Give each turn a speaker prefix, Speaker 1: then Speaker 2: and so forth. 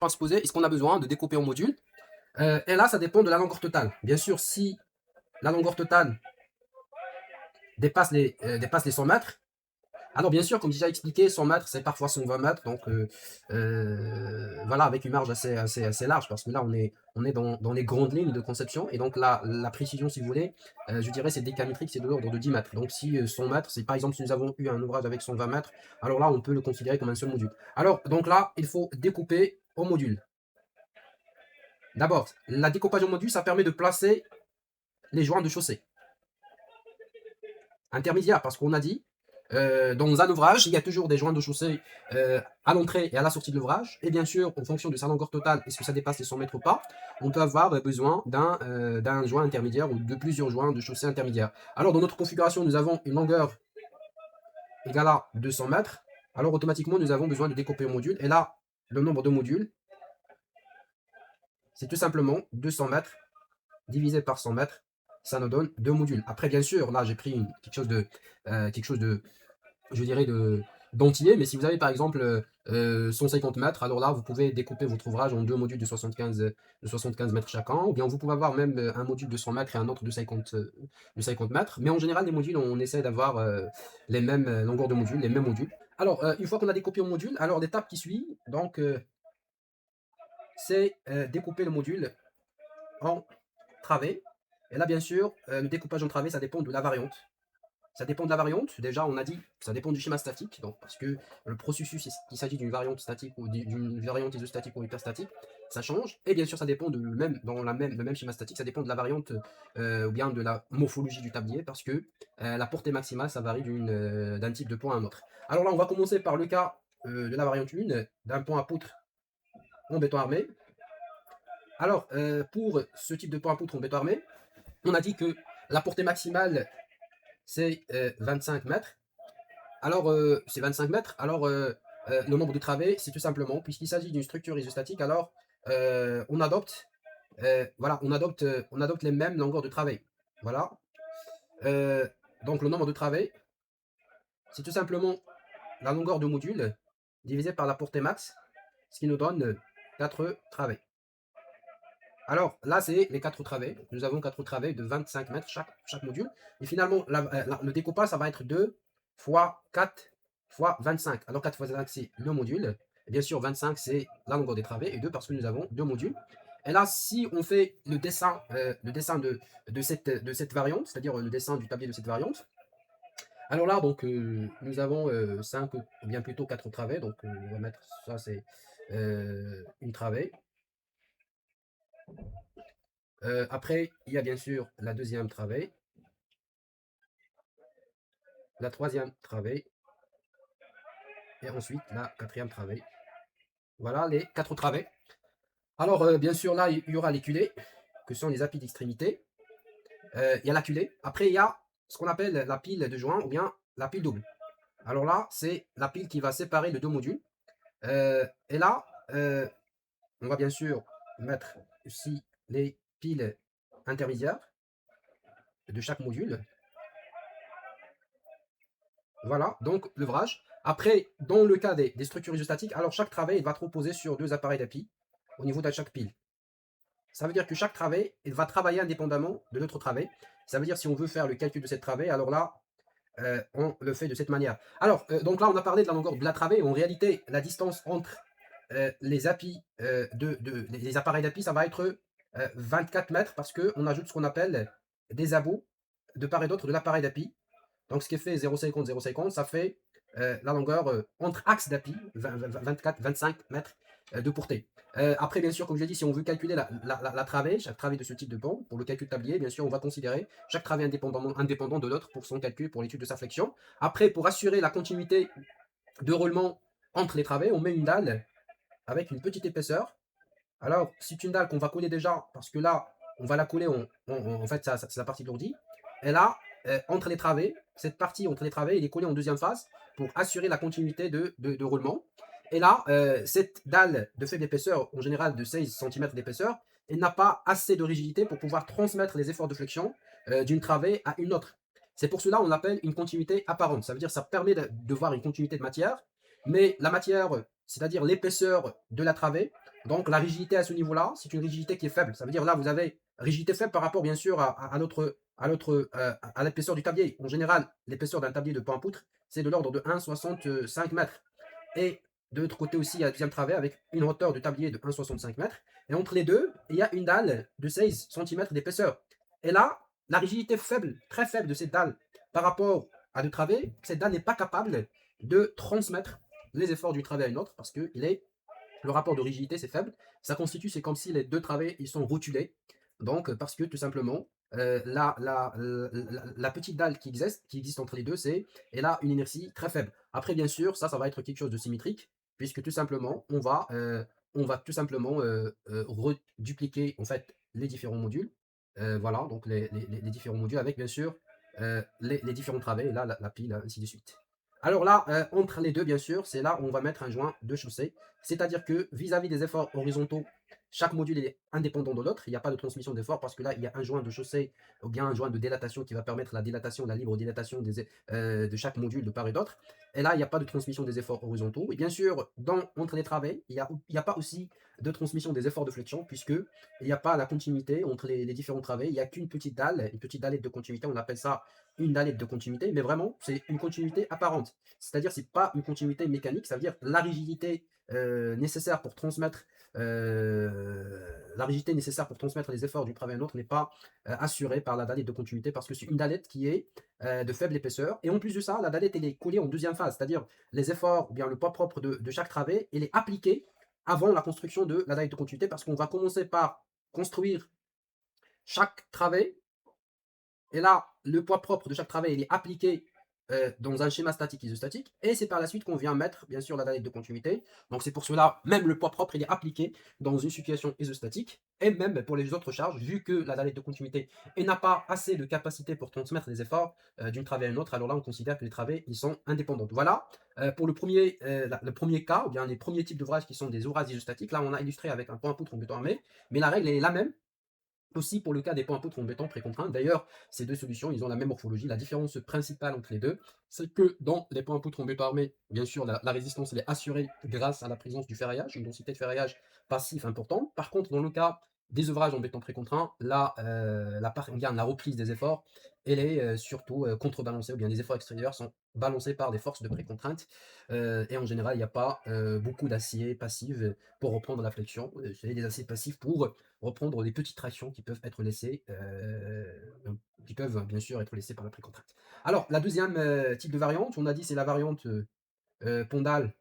Speaker 1: à se poser, est-ce qu'on a besoin de découper en modules? Et là, ça dépend de la longueur totale. Bien sûr, si la longueur totale dépasse les 100 mètres, alors bien sûr, comme déjà expliqué, 100 mètres, c'est parfois 120 mètres, donc voilà, avec une marge assez large, parce que là, on est dans les grandes lignes de conception, et donc la précision, si vous voulez, je dirais, c'est décamétrique, c'est de l'ordre de 10 mètres. Donc si 100 mètres, c'est par exemple, si nous avons eu un ouvrage avec 120 mètres, alors là, on peut le considérer comme un seul module. Alors, donc là, il faut découper en modules. D'abord, la découpage en modules, ça permet de placer les joints de chaussée intermédiaires, parce qu'on a dit, dans un ouvrage, il y a toujours des joints de chaussée à l'entrée et à la sortie de l'ouvrage. Et bien sûr, en fonction de sa longueur totale, est-ce que ça dépasse les 100 mètres ou pas, on peut avoir besoin d'un joint intermédiaire ou de plusieurs joints de chaussée intermédiaires. Alors, dans notre configuration, nous avons une longueur égale à 200 mètres. Alors, automatiquement, nous avons besoin de découper en modules. Et là, le nombre de modules, c'est tout simplement 200 mètres divisé par 100 mètres. Ça nous donne 2 modules. Après, bien sûr, là, j'ai pris quelque chose de, je dirais, d'entier, mais si vous avez par exemple 150 mètres, alors là, vous pouvez découper votre ouvrage en deux modules de 75 mètres chacun, ou bien vous pouvez avoir même un module de 100 mètres et un autre de 50 mètres, mais en général, les modules, on essaie d'avoir les mêmes longueurs de modules, les mêmes modules. Alors, une fois qu'on a découpé en module, alors l'étape qui suit, donc, c'est découper le module en travées. Et là, bien sûr, le découpage en travées, ça dépend de la variante. Ça dépend de la variante. Déjà, on a dit que ça dépend du schéma statique. Donc, parce que le processus, qu'il s'agit d'une variante statique ou d'une variante isostatique ou hyperstatique, ça change. Et bien sûr, ça dépend de même, dans le même schéma statique, ça dépend de la variante ou bien de la morphologie du tablier, parce que la portée maximale, ça varie d'un type de point à un autre. Alors là, on va commencer par le cas de la variante 1, d'un pont à poutre en béton armé. Alors, pour ce type de pont à poutre en béton armé, on a dit que la portée maximale, c'est 25 mètres. Alors, c'est 25 mètres. Alors, le nombre de travées, c'est tout simplement, puisqu'il s'agit d'une structure isostatique, alors on adopte, voilà, on adopte les mêmes longueurs de travées. Voilà. Euh, donc, le nombre de travées, c'est tout simplement la longueur de module divisé par la portée max, ce qui nous donne 4 travées. Alors là, c'est les 4 travées. Nous avons 4 travées de 25 mètres chaque module. Et finalement, le découpage, ça va être 2 fois 4 fois 25. Alors 4 fois 25, c'est le module. Et bien sûr, 25, c'est la longueur des travées. Et 2 parce que nous avons 2 modules. Et là, si on fait le dessin de cette variante, c'est-à-dire le dessin du tablier de cette variante, alors là, donc, nous avons 5, ou bien plutôt 4 travées. Donc, on va mettre ça, c'est une travée. Après, il y a bien sûr la deuxième travée, la troisième travée, et ensuite la quatrième travée. Voilà les 4 travées. Alors, bien sûr, là, il y aura les culées, que sont les appuis d'extrémité. Il y a la culée. Après, il y a ce qu'on appelle la pile de joint, ou bien la pile double. Alors là, c'est la pile qui va séparer les deux modules. Et là, on va bien sûr mettre ici les piles intermédiaires de chaque module. Voilà, donc l'ouvrage. Après, dans le cas des structures isostatiques, alors chaque travée il va être reposé sur deux appareils d'appui au niveau de chaque pile. Ça veut dire que chaque travée il va travailler indépendamment de l'autre travée. Ça veut dire si on veut faire le calcul de cette travée, alors là, on le fait de cette manière. Alors, donc là, on a parlé de la longueur de la travée. En réalité, la distance entre les appui les appareils d'appui, ça va être 24 mètres parce qu'on ajoute ce qu'on appelle des abos de part et d'autre de l'appareil d'appui. Donc, ce qui fait 0,50, 0,50, ça fait la longueur entre axes d'appui, 24, 25 mètres de portée. Après, bien sûr, comme je l'ai dit, si on veut calculer la travée, chaque travée de ce type de pont, pour le calcul tablier, bien sûr, on va considérer chaque travée indépendant de l'autre pour son calcul, pour l'étude de sa flexion. Après, pour assurer la continuité de roulement entre les travées, on met une dalle avec une petite épaisseur. Alors, c'est une dalle qu'on va coller déjà, parce que là, on va la coller, en fait, c'est la partie lourdie. Et là, entre les travées, cette partie entre les travées, elle est collée en deuxième phase pour assurer la continuité de roulement. Et là, cette dalle de faible épaisseur, en général de 16 cm d'épaisseur, elle n'a pas assez de rigidité pour pouvoir transmettre les efforts de flexion d'une travée à une autre. C'est pour cela qu'on l'appelle une continuité apparente. Ça veut dire que ça permet de voir une continuité de matière, mais la matière, c'est-à-dire l'épaisseur de la travée, Donc la rigidité à ce niveau-là, c'est une rigidité qui est faible. Ça veut dire là, vous avez rigidité faible par rapport bien sûr à l'épaisseur du tablier. En général, l'épaisseur d'un tablier de pain à poutre, c'est de l'ordre de 1,65 mètres. Et de l'autre côté aussi, il y a le deuxième travée avec une hauteur de tablier de 1,65 mètres. Et entre les deux, il y a une dalle de 16 centimètres d'épaisseur. Et là, la rigidité faible, très faible de cette dalle par rapport à deux travées, cette dalle n'est pas capable de transmettre les efforts d'une travée à une autre parce que le rapport de rigidité, c'est faible. Ça constitue, c'est comme si les deux travées, ils sont rotulés. Donc, parce que tout simplement, la petite dalle qui existe entre les deux, elle a une inertie très faible. Après, bien sûr, ça va être quelque chose de symétrique, puisque tout simplement, on va tout simplement redupliquer en fait les différents modules. Voilà, donc les différents modules avec bien sûr les différents travées, et là, la pile, ainsi de suite. Alors là, entre les deux, bien sûr, c'est là où on va mettre un joint de chaussée. C'est-à-dire que vis-à-vis des efforts horizontaux, chaque module est indépendant de l'autre. Il n'y a pas de transmission d'efforts parce que là, il y a un joint de chaussée ou bien un joint de dilatation qui va permettre la dilatation, la libre dilatation de chaque module de part et d'autre. Et là, il n'y a pas de transmission des efforts horizontaux. Et bien sûr, entre les travées, il y a pas aussi de transmission des efforts de flexion puisque il n'y a pas la continuité entre les différents travées. Il n'y a qu'une petite dalle, une petite dallette de continuité. On appelle ça une dallette de continuité, mais vraiment, c'est une continuité apparente. C'est-à-dire, c'est pas une continuité mécanique. Ça veut dire la rigidité nécessaire pour transmettre la rigidité nécessaire pour transmettre les efforts d'une travail à un autre n'est pas assurée par la dallette de continuité parce que c'est une dallette qui est de faible épaisseur. Et en plus de ça, la dallette elle est collée en deuxième phase, c'est-à-dire les efforts, ou bien le poids propre de chaque travée, il est appliqué avant la construction de la dallette de continuité parce qu'on va commencer par construire chaque travée et là, le poids propre de chaque travée, il est appliqué dans un schéma statique isostatique. Et c'est par la suite qu'on vient mettre, bien sûr, la dallette de continuité. Donc c'est pour cela, même le poids propre, il est appliqué dans une situation isostatique. Et même pour les autres charges, vu que la dallette de continuité n'a pas assez de capacité pour transmettre les efforts d'une travée à une autre, alors là, on considère que les travées, ils sont indépendantes. Voilà pour le premier cas, ou bien les premiers types d'ouvrages qui sont des ouvrages isostatiques. Là, on a illustré avec un point à poutre en béton armé. Mais la règle est la même aussi pour le cas des points à poutre en béton précontraints. D'ailleurs, ces deux solutions, ils ont la même morphologie. La différence principale entre les deux, c'est que dans les points à poutre en béton armé, bien sûr, la résistance elle est assurée grâce à la présence du ferraillage, une densité de ferraillage passif importante. Par contre, dans le cas des ouvrages en béton précontraint, là, la reprise des efforts, elle est surtout contrebalancée, ou bien les efforts extérieurs sont balancés par des forces de précontrainte. Et en général, il n'y a pas beaucoup d'acier passif pour reprendre la flexion. C'est des aciers passifs pour reprendre les petites tractions qui peuvent être laissées, qui peuvent bien sûr être laissées par la précontrainte. Alors, la deuxième type de variante, on a dit c'est la variante pondale